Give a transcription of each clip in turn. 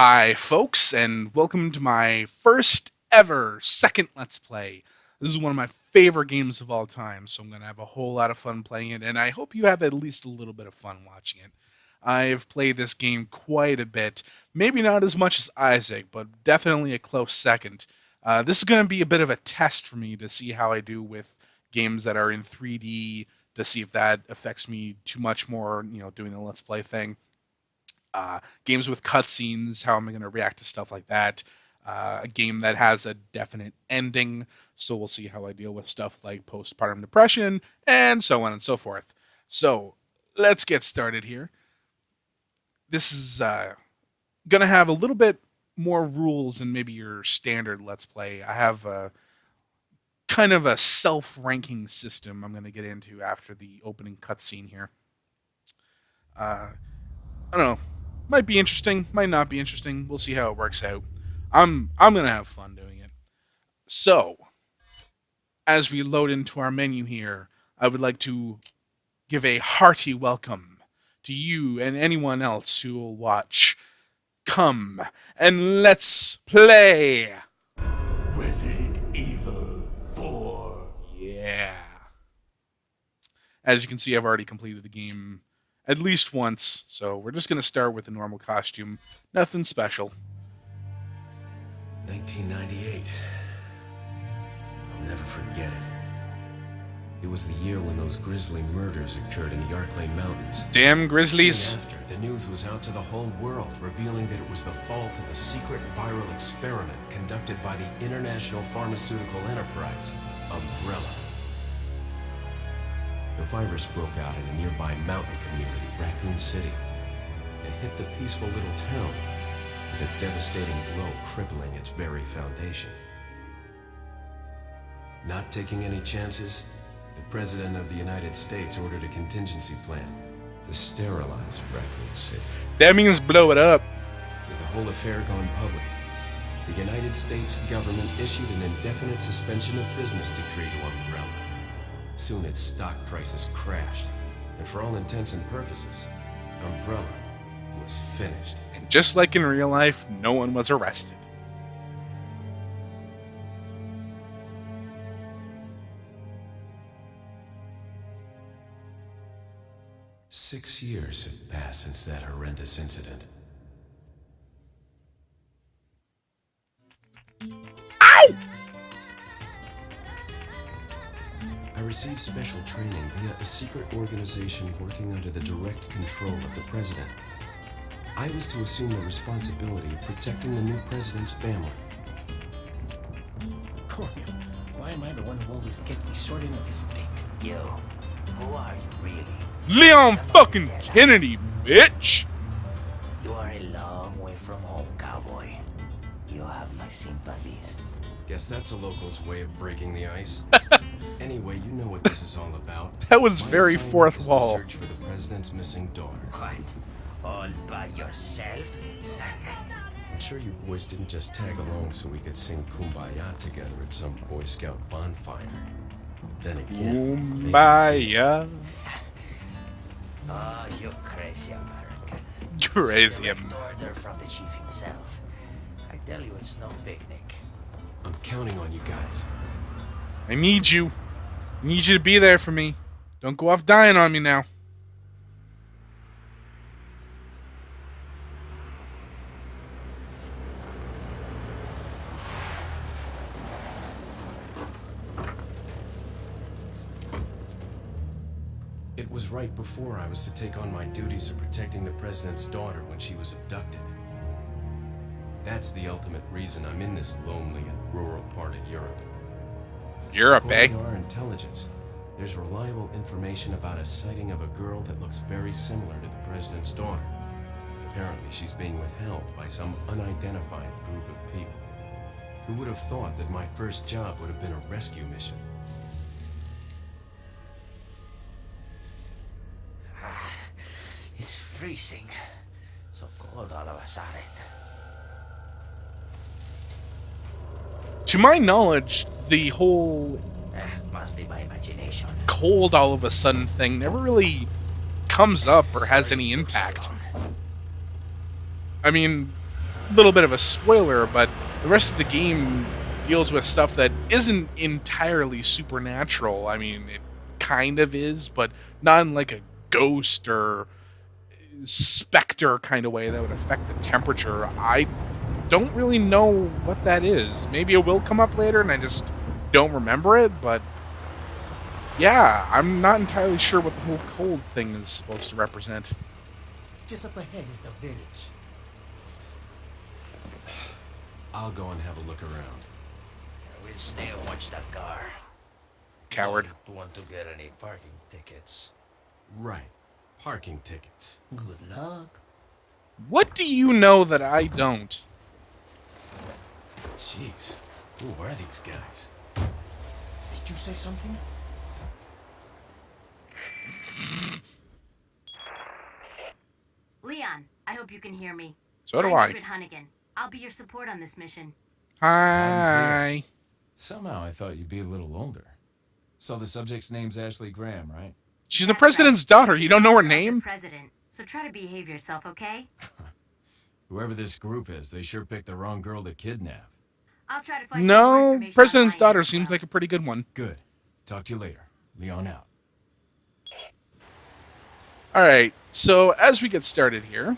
Hi, folks, and welcome to my first ever second Let's Play. This is one of my favorite games of all time, so I'm going to have a whole lot of fun playing it, and I hope you have at least a little bit of fun watching it. I've played this game quite a bit, maybe not as much as Isaac, but definitely a close second. This is going to be a bit of a test for me to see how I do with games that are in 3D, to see if that affects me too much more, doing the Let's Play thing. Games with cutscenes, how am I going to react to stuff like that? A game that has a definite ending, so we'll see how I deal with stuff like postpartum depression, and so on and so forth. So, let's get started here. This is going to have a little bit more rules than maybe your standard Let's Play. I have a kind of a self-ranking system I'm going to get into after the opening cutscene here. I don't know. Might be interesting, might not be interesting. We'll see how it works out. I'm gonna have fun doing it. So, as we load into our menu here, I would like to give a hearty welcome to you and anyone else who will watch. Come and let's play. Resident Evil 4. Yeah. As you can see, I've already completed the game at least once, so we're just going to start with a normal costume. Nothing special. 1998. I'll never forget it. It was the year when those grisly murders occurred in the Arklay Mountains. Damn Grizzlies. Soon after, the news was out to the whole world, revealing that it was the fault of a secret viral experiment conducted by the international pharmaceutical enterprise, Umbrella. The virus broke out in a nearby mountain community, Raccoon City, and hit the peaceful little town with a devastating blow crippling its very foundation. Not taking any chances, the President of the United States ordered a contingency plan to sterilize Raccoon City. That means blow it up. With the whole affair gone public, the United States government issued an indefinite suspension of business decree to Umbrella. Soon its stock prices crashed, and for all intents and purposes, Umbrella was finished. And just like in real life, no one was arrested. Six years have passed since that horrendous incident. Ow! I received special training via a secret organization working under the direct control of the president. I was to assume the responsibility of protecting the new president's family. Why am I the one who always gets the short end of the stick? You, who are you really? Leon fucking Kennedy, bitch! You are a long way from home, cowboy. You have my sympathies. Guess that's a local's way of breaking the ice. Anyway, you know what this is all about. That was My very assignment fourth is to wall. search for the president's missing daughter. What? All by yourself? I'm sure you boys didn't just tag along so we could sing Kumbaya together at some Boy Scout bonfire. Then again, Kumbaya. Oh, you crazy American. Crazy Direct American. order from the chief himself. I tell you, it's no picnic. I'm counting on you guys. I need you. I need you to be there for me. Don't go off dying on me now. It was right before I was to take on my duties of protecting the president's daughter when she was abducted. That's the ultimate reason I'm in this lonely and rural part of Europe. Europe, eh? According to our intelligence, there's reliable information about a sighting of a girl that looks very similar to the president's daughter. Apparently, she's being withheld by some unidentified group of people. Who would have thought that my first job would have been a rescue mission? It's freezing. So cold all of a sudden. To my knowledge, the whole Must be my imagination. cold all of a sudden thing never really comes up or has any impact. I mean, little bit of a spoiler, but the rest of the game deals with stuff that isn't entirely supernatural. I mean, it kind of is, but not in like a ghost or specter kind of way that would affect the temperature. I don't really know what that is. Maybe it will come up later and I just don't remember it, but yeah, I'm not entirely sure what the whole cold thing is supposed to represent. Just up ahead is the village. I'll go and have a look around. We'll stay and watch the car. Coward. Don't want to get any parking tickets. Right. Parking tickets. Good luck. What do you know that I don't? Jeez. Who are these guys? Did you say something? Leon, I hope you can hear me. So do I'm I. David Hunnigan. I'll be your support on this mission. Hi. Somehow I thought you'd be a little older. So the subject's name's Ashley Graham, right? She's the That's president's right. daughter. You don't know her As the name? President. So try to behave yourself, okay? Whoever this group is, they sure picked the wrong girl to kidnap. I'll try to find some more No, information president's online daughter as seems well. like a pretty good one. Good. Talk to you later. Leon out. All right, so as we get started here,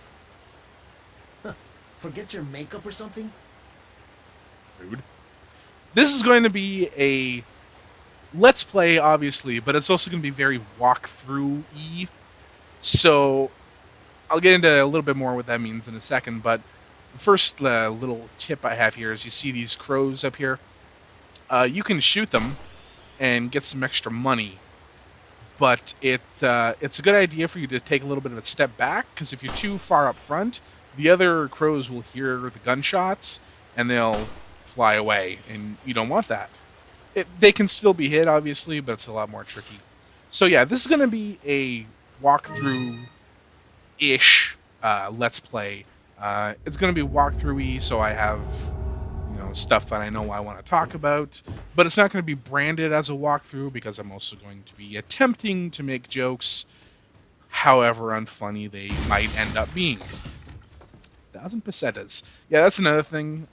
Forget your makeup or something? rude. This is going to be a let's play, obviously, but it's also going to be very walkthrough-y. So I'll get into a little bit more what that means in a second, but the first little tip I have here is you see these crows up here. You can shoot them and get some extra money, but it's a good idea for you to take a little bit of a step back, because if you're too far up front, the other crows will hear the gunshots and they'll fly away, and you don't want that. They can still be hit, obviously, but it's a lot more tricky. So yeah, this is going to be a walkthrough-ish let's play. It's going to be walkthrough-y, so I have stuff that I know I want to talk about, but it's not going to be branded as a walkthrough because I'm also going to be attempting to make jokes, however unfunny they might end up being. 1,000 pesetas. Yeah, that's another thing.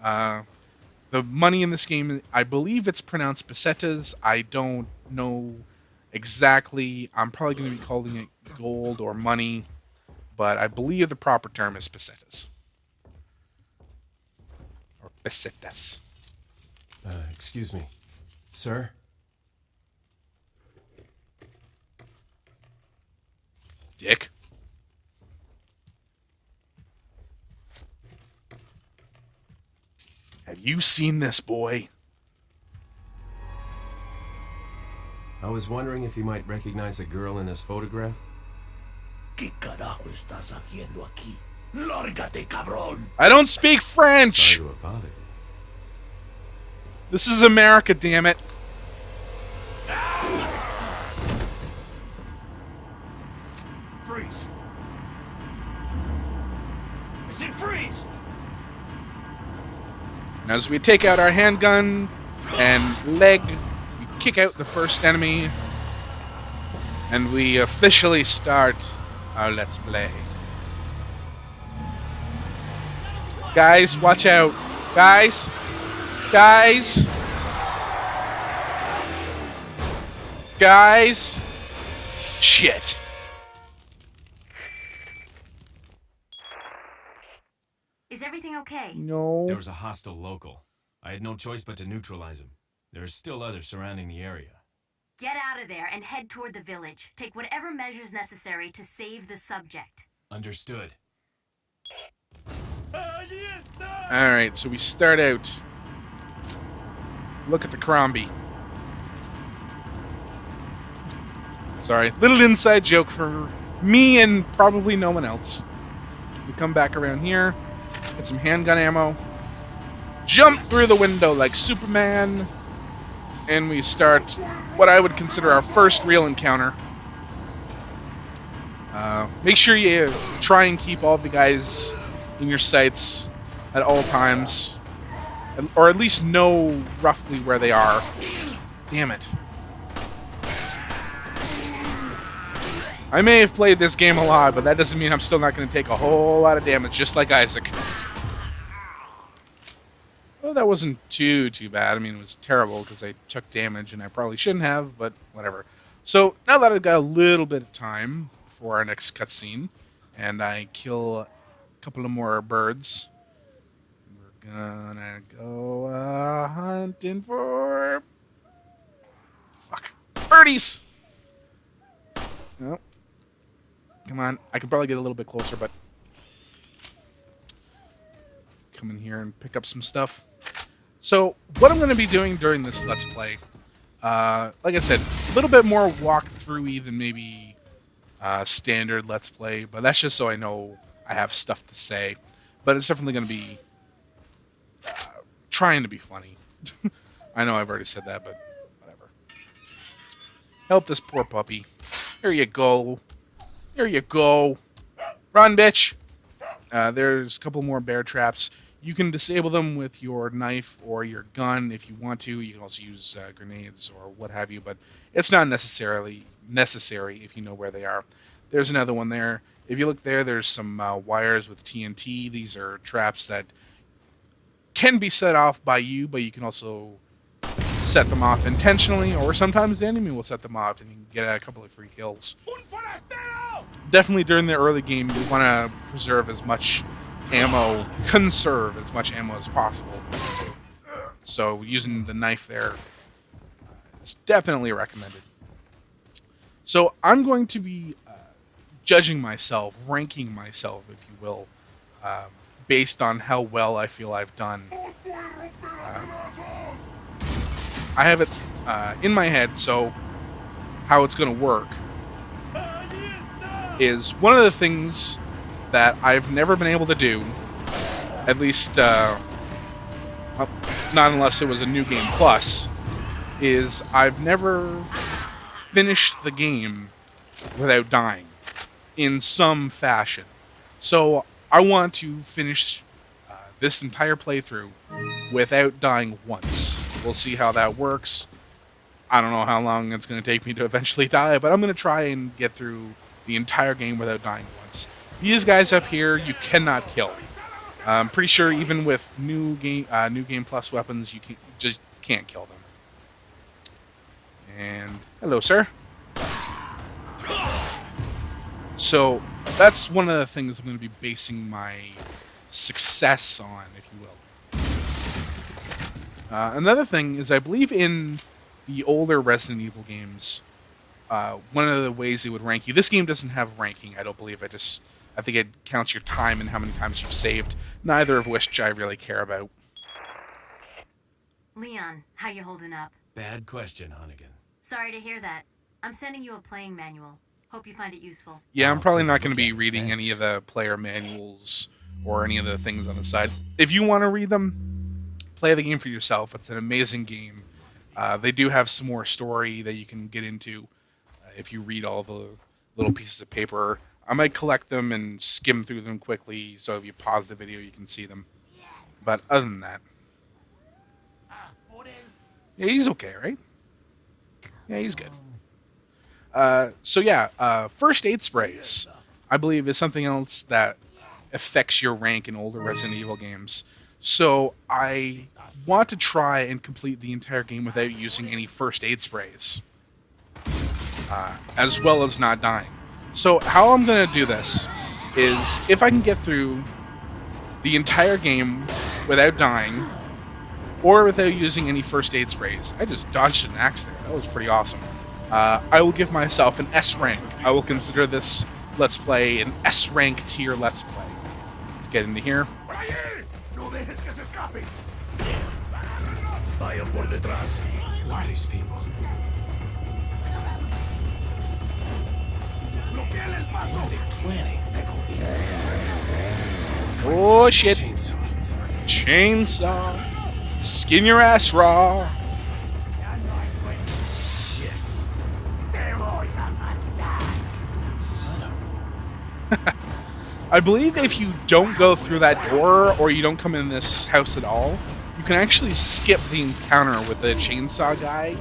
The money in this game, I believe it's pronounced pesetas. I don't know exactly. I'm probably going to be calling it gold or money, but I believe the proper term is pesetas. Or pesetas. Excuse me. Sir? Dick. Have you seen this boy? I was wondering if you might recognize the girl in this photograph. ¿Qué carajo estás haciendo aquí? Lárgate, cabrón! I don't speak French! Sorry to have bothered you. This is America, damn it. Freeze! I said freeze! And as we take out our handgun and leg, we kick out the first enemy, and we officially start our Let's Play. Guys, watch out. Guys! Guys! Guys! Shit. Is everything okay? No. There was a hostile local. I had no choice but to neutralize him. There are still others surrounding the area. Get out of there and head toward the village. Take whatever measures necessary to save the subject. Understood. Alright, so we start out. Look at the Crombie. Sorry, little inside joke for me and probably no one else. We come back around here, get some handgun ammo, jump through the window like Superman, and we start what I would consider our first real encounter. Make sure you try and keep all the guys in your sights at all times, or at least know roughly where they are. Damn it. I may have played this game a lot, but that doesn't mean I'm still not going to take a whole lot of damage, just like Isaac. Well, that wasn't too bad. I mean, it was terrible because I took damage and I probably shouldn't have, but whatever. So now that I've got a little bit of time for our next cutscene, and I kill a couple of more birds, we're gonna go hunting for birdies. No, come on. I can probably get a little bit closer, but come in here and pick up some stuff. So what I'm going to be doing during this Let's Play, like I said, a little bit more walkthrough-y than maybe standard Let's Play, but that's just so I know I have stuff to say. But it's definitely going to be trying to be funny. I know I've already said that, but whatever. Help this poor puppy. Here you go. Here you go. Run, bitch. There's a couple more bear traps. You can disable them with your knife or your gun if you want to. You can also use grenades or what have you, but it's not necessarily necessary if you know where they are. There's another one there. If you look there, there's some wires with TNT. These are traps that can be set off by you, but you can also set them off intentionally, or sometimes the enemy will set them off and you can get a couple of free kills. Definitely during the early game, you want to preserve as much ammo, conserve as much ammo as possible. So using the knife there is definitely recommended. So I'm going to be judging myself, ranking myself, if you will, based on how well I feel I've done. I have it in my head, so how it's going to work is one of the things that I've never been able to do, at least not unless it was a New Game Plus, is I've never finished the game without dying in some fashion. So I want to finish this entire playthrough without dying once. We'll see how that works. I don't know how long it's going to take me to eventually die, but I'm going to try and get through the entire game without dying once. These guys up here, you cannot kill. I'm pretty sure even with New Game Plus weapons, you just can't kill them. And hello, sir. So that's one of the things I'm going to be basing my success on, if you will. Another thing is, I believe in the older Resident Evil games, one of the ways it would rank you. This game doesn't have ranking, I don't believe. I think it counts your time and how many times you've saved. Neither of which I really care about. Leon, how you holding up? Bad question, Hunnigan. Sorry to hear that. I'm sending you a playing manual. Hope you find it useful. Yeah, I'm probably not going to be reading any of the player manuals or any of the things on the side. If you want to read them, play the game for yourself. It's an amazing game. They do have some more story that you can get into if you read all the little pieces of paper. I might collect them and skim through them quickly, so if you pause the video, you can see them. But other than that, yeah, he's okay, right? Yeah, he's good. So yeah, first aid sprays, I believe, is something else that affects your rank in older Resident Evil games. So I want to try and complete the entire game without using any first aid sprays, as well as not dying. So how I'm going to do this is, if I can get through the entire game without dying, or without using any first aid sprays. I just dodged an axe there. That was pretty awesome. I will give myself an S rank. I will consider this Let's Play an S rank tier Let's Play. Let's get into here. Who are these people? What are they planning? Oh shit. Chainsaw. Chainsaw. Skin your ass raw. Son of I believe if you don't go through that door, or you don't come in this house at all, you can actually skip the encounter with the chainsaw guy.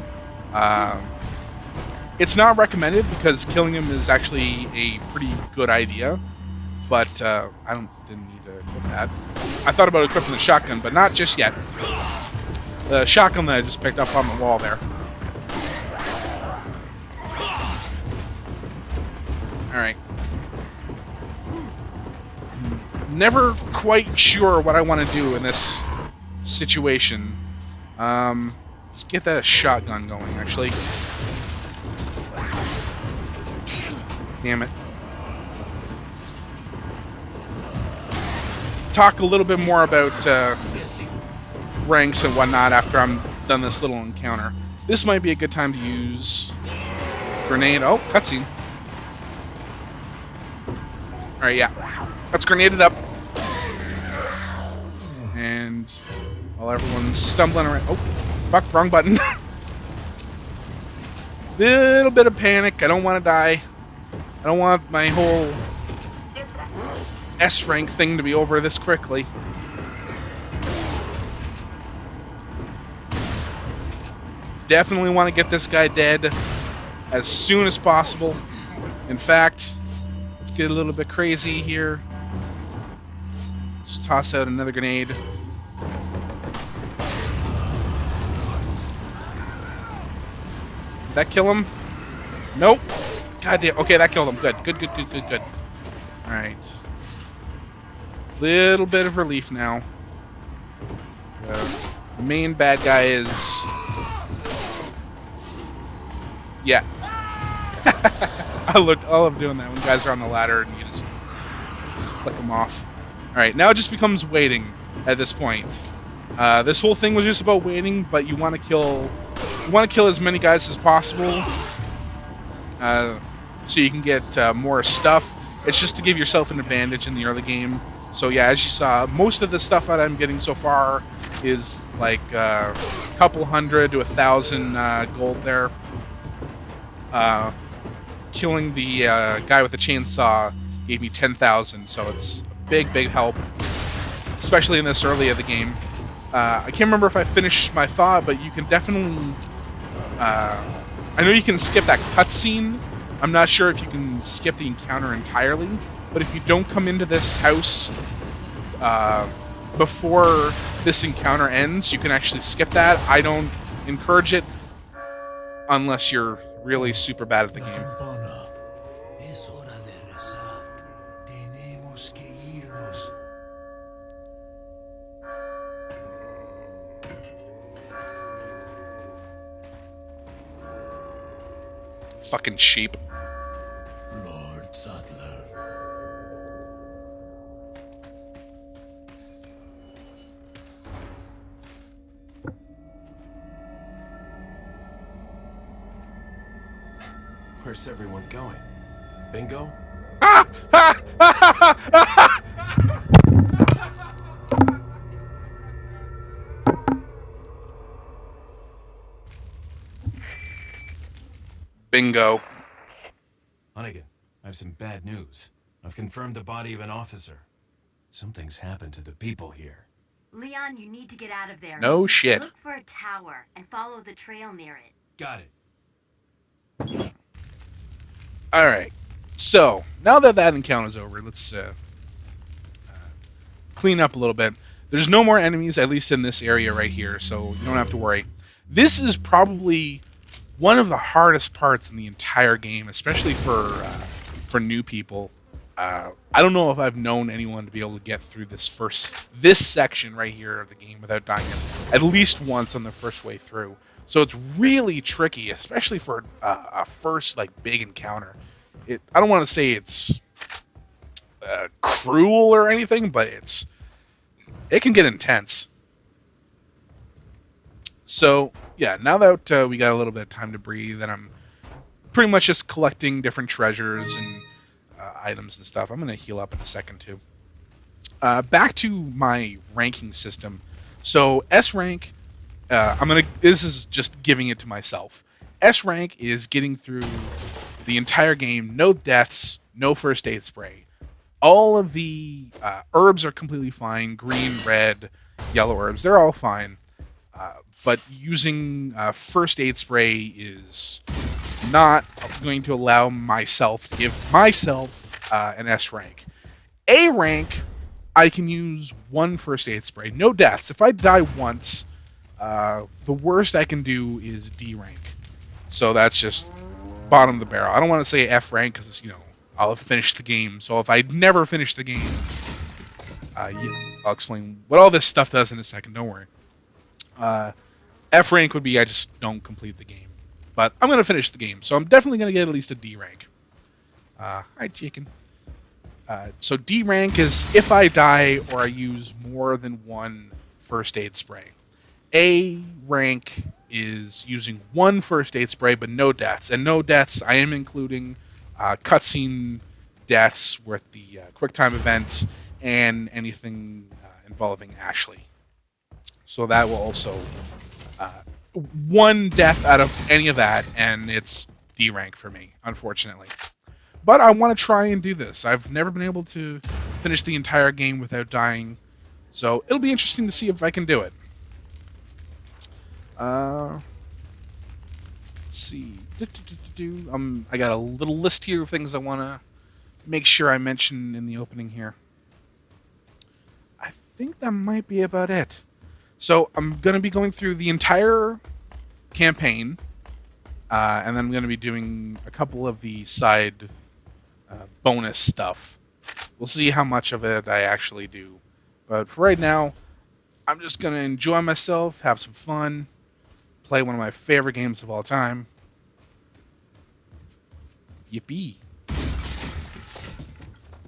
It's not recommended because killing him is actually a pretty good idea, but I didn't need to put that. I thought about equipping the shotgun, but not just yet. The shotgun that I just picked up on the wall there. Alright. Never quite sure what I want to do in this situation. Let's get that shotgun going, actually. Damn it. Talk a little bit more about ranks and whatnot after I'm done this little encounter. This might be a good time to use grenade. Oh, cutscene. Alright, yeah. Let's grenade it up. And while everyone's stumbling around... Oh, fuck, wrong button. Little bit of panic. I don't want to die. I don't want my whole S rank thing to be over this quickly. Definitely want to get this guy dead as soon as possible. In fact, let's get a little bit crazy here. Let's toss out another grenade. Did that kill him? Nope. God damn. Okay, that killed him. Good. Good. Alright. Little bit of relief now. The main bad guy is... Yeah. I love doing that when guys are on the ladder and you just flick them off. Alright, now it just becomes waiting at this point. This whole thing was just about waiting, but you want to kill as many guys as possible so you can get more stuff. It's just to give yourself an advantage in the early game. So yeah, as you saw, most of the stuff that I'm getting so far is like a couple hundred to 1,000 gold there. Killing the guy with the chainsaw gave me 10,000, so it's a big help, especially in this early of the game. I can't remember if I finished my thought, but you can definitely... I know you can skip that cutscene. I'm not sure if you can skip the encounter entirely, but if you don't come into this house before this encounter ends, you can actually skip that. I don't encourage it unless you're really super bad at the game. Fucking sheep. Lord Sutler. Where's everyone going? Bingo? Bingo. Hunnigan, I have some bad news. I've confirmed the body of an officer. Something's happened to the people here. Leon, you need to get out of there. No shit. Look for a tower and follow the trail near it. Got it. Alright. So, now that encounter's over, let's clean up a little bit. There's no more enemies, at least in this area right here, so you don't have to worry. This is probably one of the hardest parts in the entire game, especially for new people. I don't know if I've known anyone to be able to get through this section right here of the game without dying at least once on the first way through. So it's really tricky, especially for a first like big encounter. I don't want to say it's cruel or anything, but it can get intense. So yeah, now that we got a little bit of time to breathe, and I'm pretty much just collecting different treasures and items and stuff. I'm going to heal up in a second too. Back to my ranking system. So S rank, this is just giving it to myself. S rank is getting through the entire game, no deaths, no first aid spray. All of the herbs are completely fine. Green, red, yellow herbs, they're all fine. But using first aid spray is not going to allow myself to give myself an S rank. A rank, I can use one first aid spray. No deaths. If I die once, the worst I can do is D rank. So that's just bottom of the barrel. I don't want to say F rank because, I'll have finished the game. So if I never finish the game, I'll explain what all this stuff does in a second. Don't worry. F rank would be I just don't complete the game. But I'm going to finish the game. So I'm definitely going to get at least a D rank. Hi, chicken. So D rank is if I die or I use more than one first aid spray. A rank is using one first aid spray but no deaths. And no deaths, I am including cutscene deaths with the QuickTime events and anything involving Ashley. So that will also... one death out of any of that, and it's D rank for me, unfortunately. But I want to try and do this. I've never been able to finish the entire game without dying, so it'll be interesting to see if I can do it. Let's see. I got a little list here of things I want to make sure I mention in the opening here. I think that might be about it. So I'm going to be going through the entire campaign, and then I'm going to be doing a couple of the side bonus stuff. We'll see how much of it I actually do. But for right now, I'm just going to enjoy myself, have some fun, play one of my favorite games of all time. Yippee. I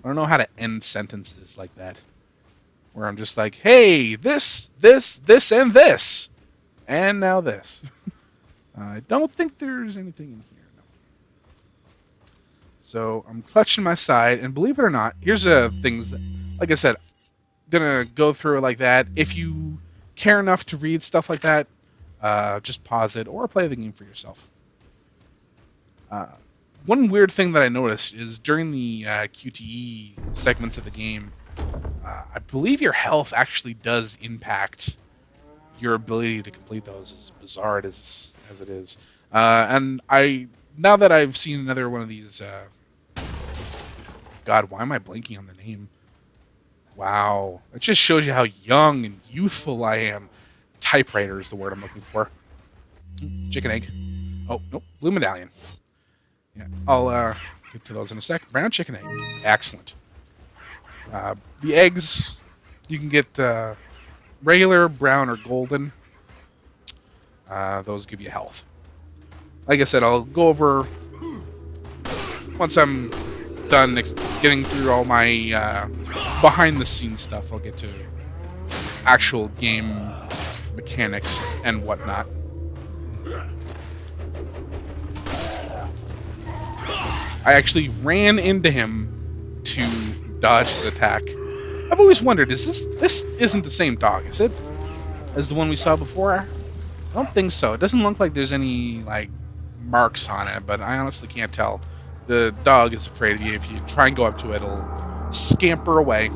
don't know how to end sentences like that. Where I'm just like, hey, this, and this. And now this. I don't think there's anything in here. No. So I'm clutching my side, and believe it or not, here's things that, like I said, gonna go through it like that. If you care enough to read stuff like that, just pause it or play the game for yourself. One weird thing that I noticed is during the QTE segments of the game, I believe your health actually does impact your ability to complete those, as bizarre as it is. And now that I've seen another one of these... God, why am I blanking on the name? Wow. It just shows you how young and youthful I am. Typewriter is the word I'm looking for. Chicken egg. Oh, nope. Blue medallion. Yeah, I'll get to those in a sec. Brown chicken egg. Excellent. The eggs, you can get regular, brown, or golden. Those give you health. Like I said, I'll go over once I'm done getting through all my behind-the-scenes stuff. I'll get to actual game mechanics and whatnot. I actually ran into him to dodge his attack. I've always wondered, this isn't the same dog, is it? As the one we saw before? I don't think so. It doesn't look like there's any, marks on it, but I honestly can't tell. The dog is afraid of you. If you try and go up to it, it'll scamper away.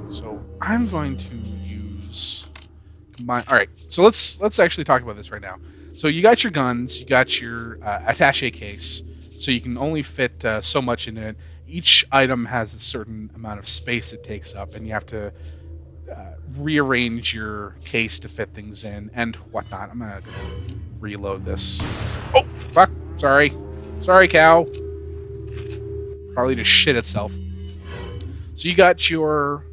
So I'm going to use combine. All right, so let's actually talk about this right now. So you got your guns, you got your attaché case, so you can only fit so much in it. Each item has a certain amount of space it takes up, and you have to rearrange your case to fit things in and whatnot. I'm gonna go reload this. Oh, fuck. Sorry, cow. Probably just shit itself. So you got your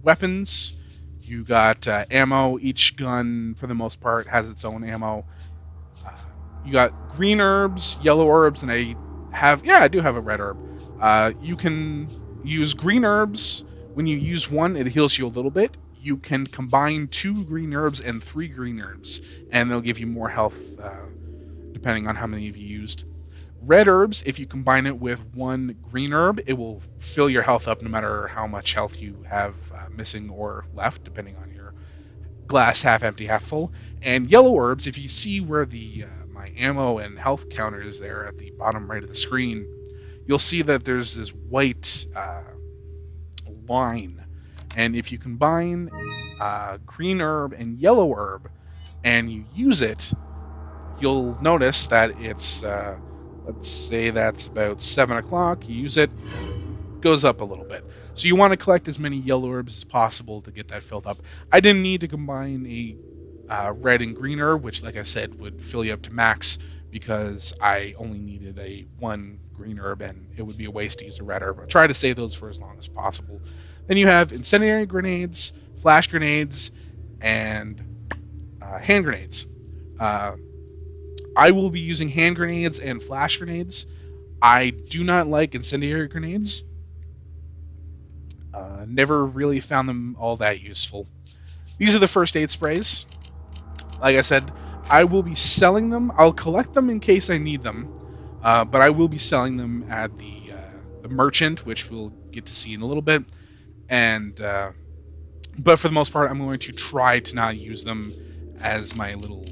weapons, you got ammo. Each gun, for the most part, has its own ammo. You got green herbs, yellow herbs, and I do have a red herb. You can use green herbs. When you use one, it heals you a little bit. You can combine 2 green herbs and 3 green herbs, and they'll give you more health depending on how many of you used. Red herbs, if you combine it with 1 green herb, it will fill your health up no matter how much health you have missing or left, depending on your glass half empty, half full. And yellow herbs, if you see where the my ammo and health counter is there at the bottom right of the screen, you'll see that there's this white line. And if you combine green herb and yellow herb and you use it, you'll notice that it's let's say that's about 7 o'clock. You use it, goes up a little bit. So you want to collect as many yellow herbs as possible to get that filled up. I didn't need to combine a red and green herb, which, like I said, would fill you up to max because I only needed a 1 green herb, and it would be a waste to use a red herb. I try to save those for as long as possible. Then you have incendiary grenades, flash grenades, and hand grenades. I will be using hand grenades and flash grenades. I do not like incendiary grenades. Never really found them all that useful. These are the first aid sprays. Like I said, I will be selling them. I'll collect them in case I need them, but I will be selling them at the merchant, which we'll get to see in a little bit. And but for the most part, I'm going to try to not use them as my little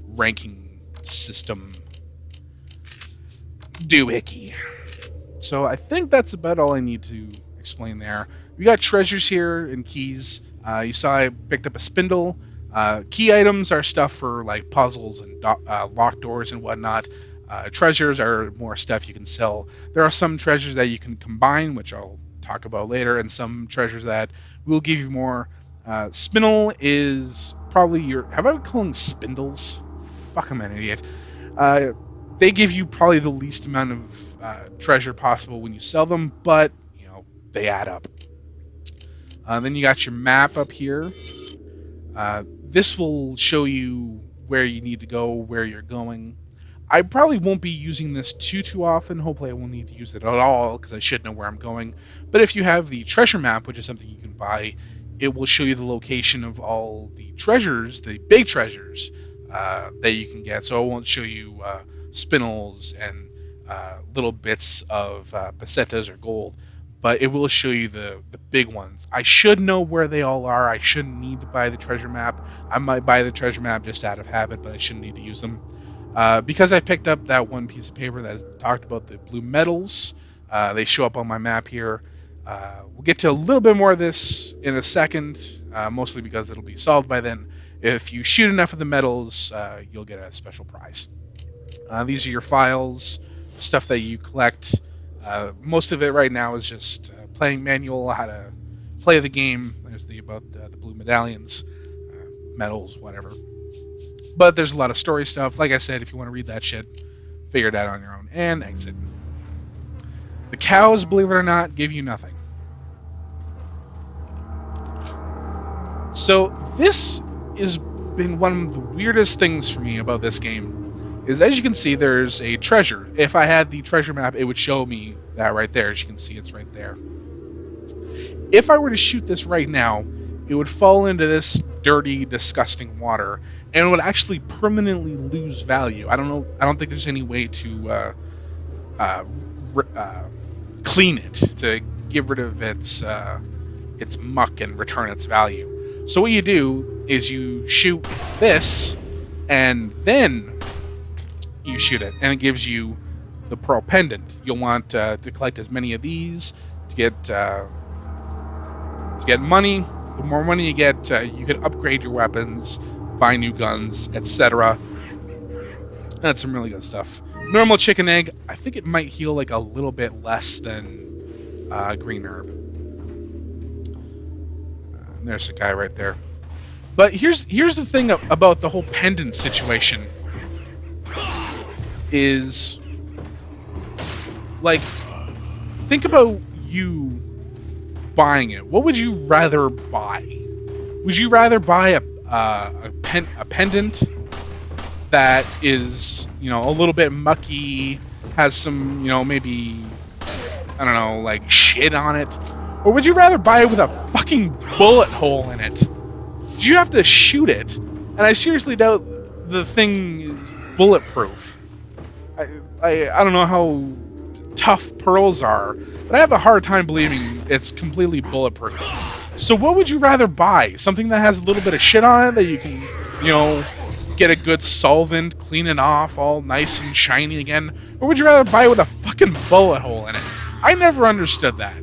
ranking system doohickey. So I think that's about all I need to explain there. We got treasures here and keys. You saw I picked up a spindle. Key items are stuff for like puzzles and locked doors and whatnot. Treasures are more stuff you can sell. There are some treasures that you can combine, which I'll talk about later, and some treasures that will give you more. Spindle is probably your... Have I been calling spindles? Fuck, I'm an idiot. They give you probably the least amount of treasure possible when you sell them, but, you know, they add up. Then you got your map up here. This will show you where you need to go, where you're going. I probably won't be using this too often. Hopefully I won't need to use it at all because I should know where I'm going. But if you have the treasure map, which is something you can buy, it will show you the location of all the treasures, the big treasures that you can get. So it won't show you spindles and little bits of pesetas or gold, but it will show you the big ones. I should know where they all are. I shouldn't need to buy the treasure map. I might buy the treasure map just out of habit, but I shouldn't need to use them. Because I picked up that one piece of paper that talked about the blue metals, they show up on my map here. We'll get to a little bit more of this in a second, mostly because it'll be solved by then. If you shoot enough of the metals, you'll get a special prize. These are your files, stuff that you collect. Most of it right now is just playing manual, how to play the game. There's the blue medallions, medals, whatever. But there's a lot of story stuff. Like I said, if you want to read that shit, figure it out on your own and exit. The cows, believe it or not, give you nothing. So this has been one of the weirdest things for me about this game. Is, as you can see, there's a treasure. If I had the treasure map, it would show me that right there. As you can see, it's right there. If I were to shoot this right now, it would fall into this dirty, disgusting water, and it would actually permanently lose value. I don't know. I don't think there's any way to clean it, to get rid of its muck and return its value. So what you do is you shoot this, and then you shoot it, and it gives you the pearl pendant. You'll want to collect as many of these to get money. The more money you get, you can upgrade your weapons, buy new guns, etc. That's some really good stuff. Normal chicken egg, I think it might heal like a little bit less than green herb. There's a guy right there. But here's the thing about the whole pendant situation. Is, like, think about you buying it. What would you rather buy? Would you rather buy a pendant that is, you know, a little bit mucky, has some, you know, maybe, I don't know, like shit on it? Or would you rather buy it with a fucking bullet hole in it? Did you have to shoot it? And I seriously doubt the thing is bulletproof. I don't know how tough pearls are, but I have a hard time believing it's completely bulletproof. So what would you rather buy? Something that has a little bit of shit on it that you can, you know, get a good solvent, clean it off, all nice and shiny again? Or would you rather buy it with a fucking bullet hole in it? I never understood that.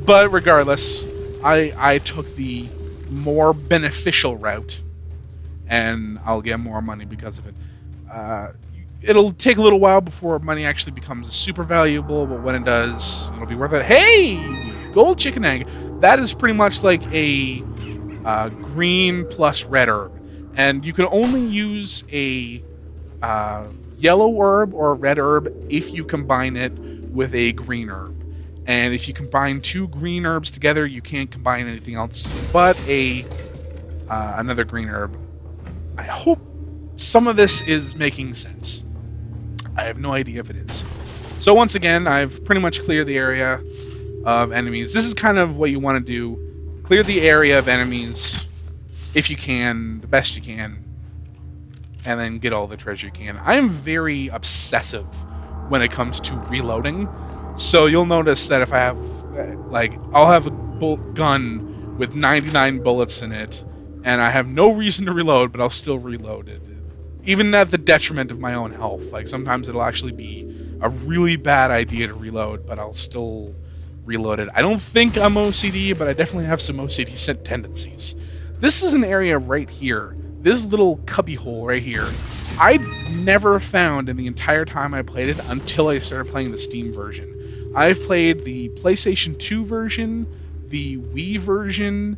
But regardless, I took the more beneficial route, and I'll get more money because of it. It'll take a little while before money actually becomes super valuable, but when it does, it'll be worth it. Hey! Gold chicken egg. That is pretty much like a green plus red herb. And you can only use a yellow herb or a red herb if you combine it with a green herb. And if you combine 2 green herbs together, you can't combine anything else but another green herb. I hope some of this is making sense. I have no idea if it is. So once again, I've pretty much cleared the area of enemies. This is kind of what you want to do. Clear the area of enemies if you can, the best you can, and then get all the treasure you can. I am very obsessive when it comes to reloading. So you'll notice that if I have, I'll have a gun with 99 bullets in it, and I have no reason to reload, but I'll still reload it. Even at the detriment of my own health. Like, sometimes it'll actually be a really bad idea to reload, but I'll still reload it. I don't think I'm OCD, but I definitely have some OCD tendencies. This is an area right here. This little cubby hole right here. I never found in the entire time I played it until I started playing the Steam version. I've played the PlayStation 2 version, the Wii version,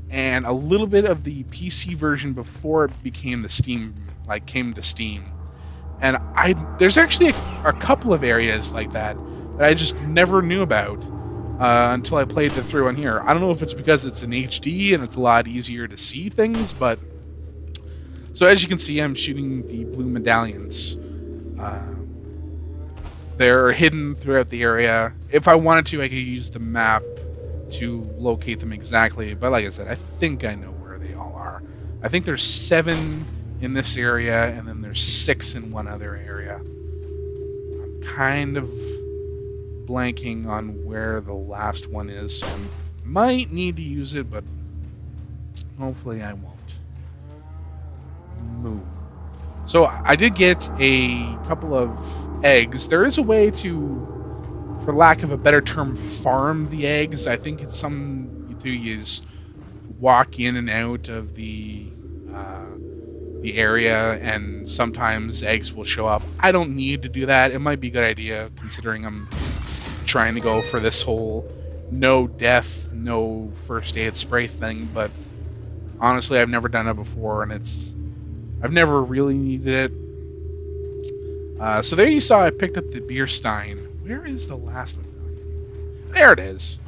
and a little bit of the PC version before it became the Steam, came to Steam. And there's actually a couple of areas like that I just never knew about until I played it through on here. I don't know if it's because it's in HD and it's a lot easier to see things, but... So as you can see, I'm shooting the blue medallions. They're hidden throughout the area. If I wanted to, I could use the map to locate them exactly. But like I said, I think I know where they all are. I think there's 7 in this area, and then there's 6 in one other area. I'm kind of blanking on where the last one is, so I might need to use it, but hopefully I won't. Move. So I did get a couple of eggs. There is a way to, for lack of a better term, farm the eggs. I think it's some you just walk in and out of the area, and sometimes eggs will show up. I don't need to do that. It might be a good idea considering I'm trying to go for this whole no death, no first aid spray thing, but honestly, I've never done it before, and I've never really needed it. So there you saw I picked up the beer stein. Where is the last one? There it is.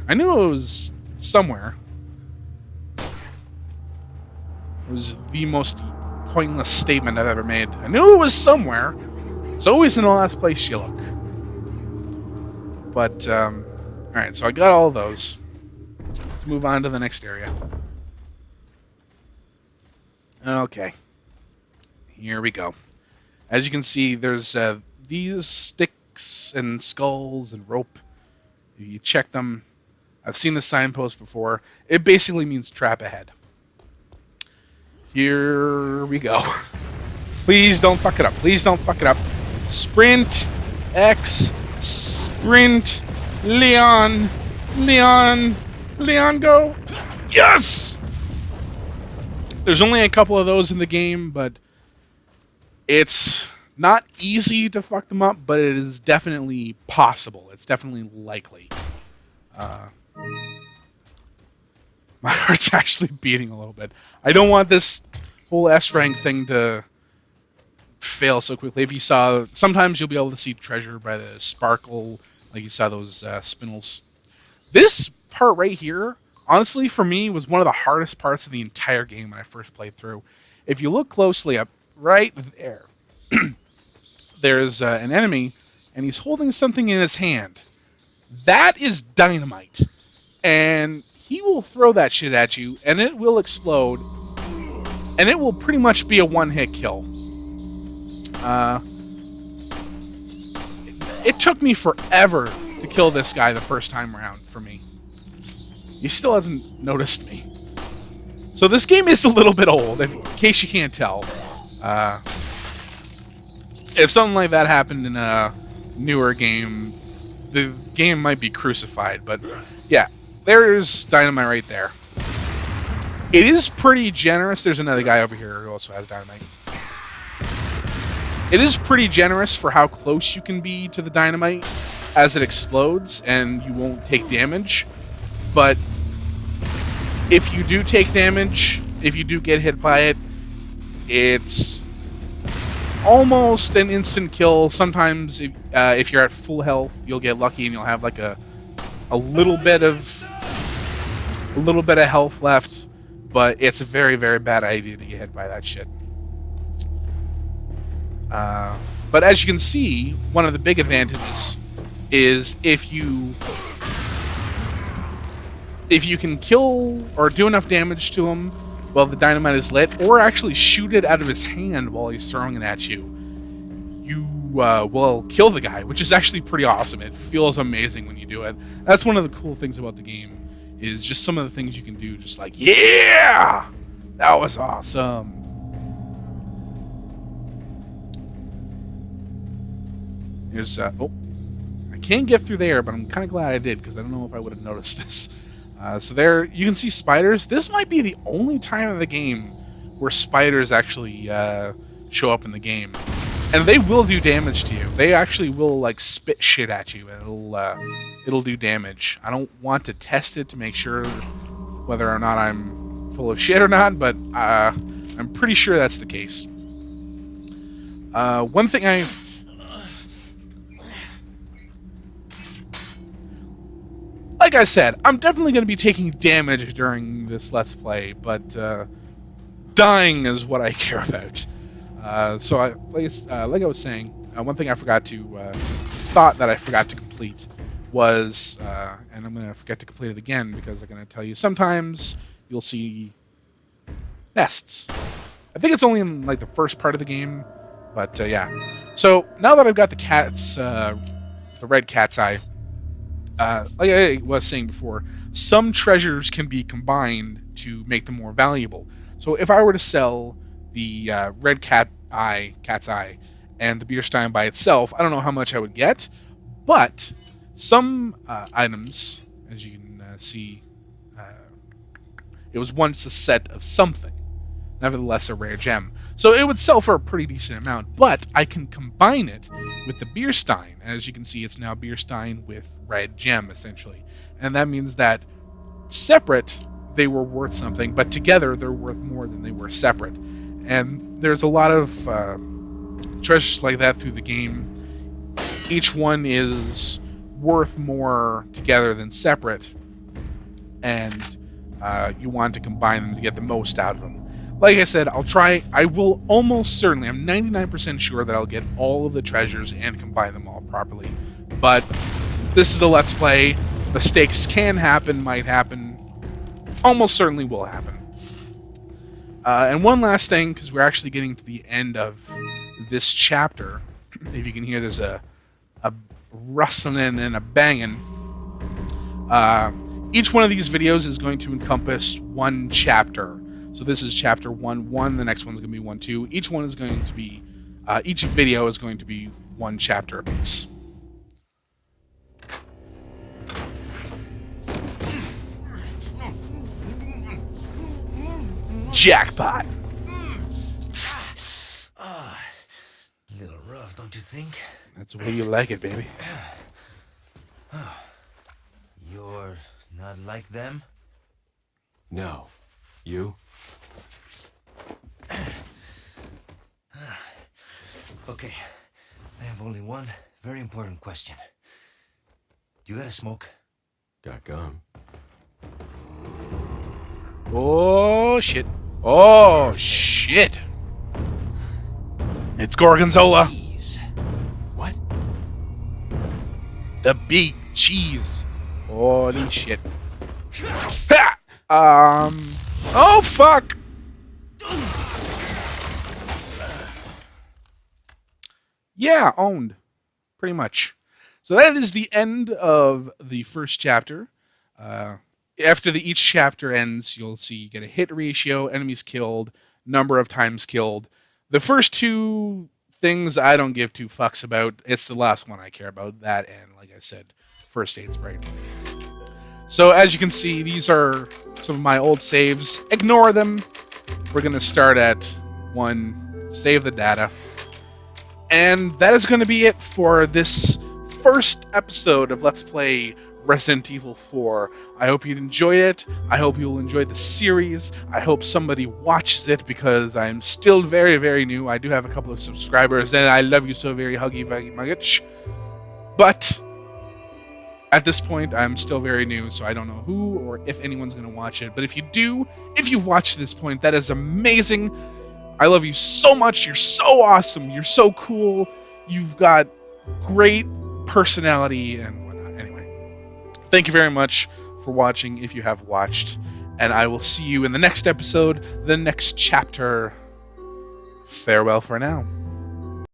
I knew it was somewhere. It was the most pointless statement I've ever made. I knew it was somewhere. It's always in the last place you look. But, alright, so I got all of those. Let's move on to the next area. Okay. Here we go. As you can see, there's these sticks and skulls and rope. If you check them, I've seen the signpost before. It basically means trap ahead. Here we go. Please don't fuck it up. Please don't fuck it up. Sprint. X. Sprint. Leon. Leon. Leon, go. Yes! There's only a couple of those in the game, but it's not easy to fuck them up, but it is definitely possible. It's definitely likely. My heart's actually beating a little bit. I don't want this whole S-rank thing to fail so quickly. If you saw, sometimes you'll be able to see treasure by the sparkle, like you saw those spindles. This part right here, honestly, for me, was one of the hardest parts of the entire game when I first played through. If you look closely up, right there, there's an enemy, and he's holding something in his hand. That is dynamite. And he will throw that shit at you, and it will explode, and it will pretty much be a one-hit kill. It took me forever to kill this guy the first time around, for me. He still hasn't noticed me. So this game is a little bit old, in case you can't tell. If something like that happened in a newer game, the game might be crucified, but yeah. There's dynamite right there. It is pretty generous. There's another guy over here who also has dynamite. It is pretty generous for how close you can be to the dynamite as it explodes, and you won't take damage. But if you do take damage, if you do get hit by it, it's almost an instant kill. Sometimes if you're at full health, you'll get lucky and you'll have like a little bit of health left, but it's a very, very bad idea to get hit by that shit. But as you can see, one of the big advantages is if you can kill or do enough damage to him while the dynamite is lit, or actually shoot it out of his hand while he's throwing it at you, you will kill the guy, which is actually pretty awesome. It feels amazing when you do it. That's one of the cool things about the game, is just some of the things you can do, just like, yeah! That was awesome. Here's, oh, I can't get through there, but I'm kind of glad I did, because I don't know if I would have noticed this. So there, you can see spiders. This might be the only time in the game where spiders actually show up in the game. And they will do damage to you. They actually will, like, spit shit at you, and it'll do damage. I don't want to test it to make sure whether or not I'm full of shit or not, but I'm pretty sure that's the case. One thing like I said, I'm definitely going to be taking damage during this Let's Play, but dying is what I care about. So, like I was saying, one thing I thought that I forgot to complete was, and I'm going to forget to complete it again because I'm going to tell you, sometimes you'll see nests. I think it's only in like the first part of the game, but yeah. So now that I've got the red cat's eye, like I was saying before, some treasures can be combined to make them more valuable. So if I were to sell the red cat's eye, and the beer stein by itself, I don't know how much I would get, but some items, as you can see, it was once a set of something, nevertheless a rare gem. So it would sell for a pretty decent amount, but I can combine it with the beer stein. As you can see, it's now beer stein with red gem, essentially. And that means that separate, they were worth something, but together they're worth more than they were separate. And there's a lot of treasures like that through the game. Each one is worth more together than separate, and you want to combine them to get the most out of them. Like I said, I will almost certainly, I'm 99% sure that I'll get all of the treasures and combine them all properly. But this is a Let's Play. Mistakes can happen, might happen, almost certainly will happen. And one last thing, because we're actually getting to the end of this chapter. If you can hear, there's a rustling and a banging. Each one of these videos is going to encompass one chapter. So this is chapter 1-1. The next one's going to be 1-2. Each one is going to be, each video is going to be one chapter apiece. Jackpot. A little rough, don't you think? That's the way you like it, baby. You're not like them? No. You? Okay, I have only one very important question. You got a smoke? Got gum. Oh, shit. Oh, shit. It's Gorgonzola. Cheese. What? The big cheese. Holy shit. Ha! Oh, fuck. Yeah, owned. Pretty much. So that is the end of the first chapter. After each chapter ends, you'll see you get a hit ratio, enemies killed, number of times killed. The first two things I don't give two fucks about. It's the last one I care about. That and, like I said, first aid spray. So as you can see, these are some of my old saves. Ignore them. We're going to start at 1, save the data. And that is going to be it for this first episode of Let's Play Resident Evil 4. I hope you enjoyed it. I hope you'll enjoy the series. I hope somebody watches it because I'm still very, very new. I do have a couple of subscribers, and I love you so very huggy much. But at this point, I'm still very new, so I don't know who or if anyone's going to watch it. But if you do, if you've watched to this point, that is amazing. I love you so much. You're so awesome. You're so cool. You've got great personality and whatnot. Anyway, thank you very much for watching if you have watched. And I will see you in the next episode, the next chapter. Farewell for now.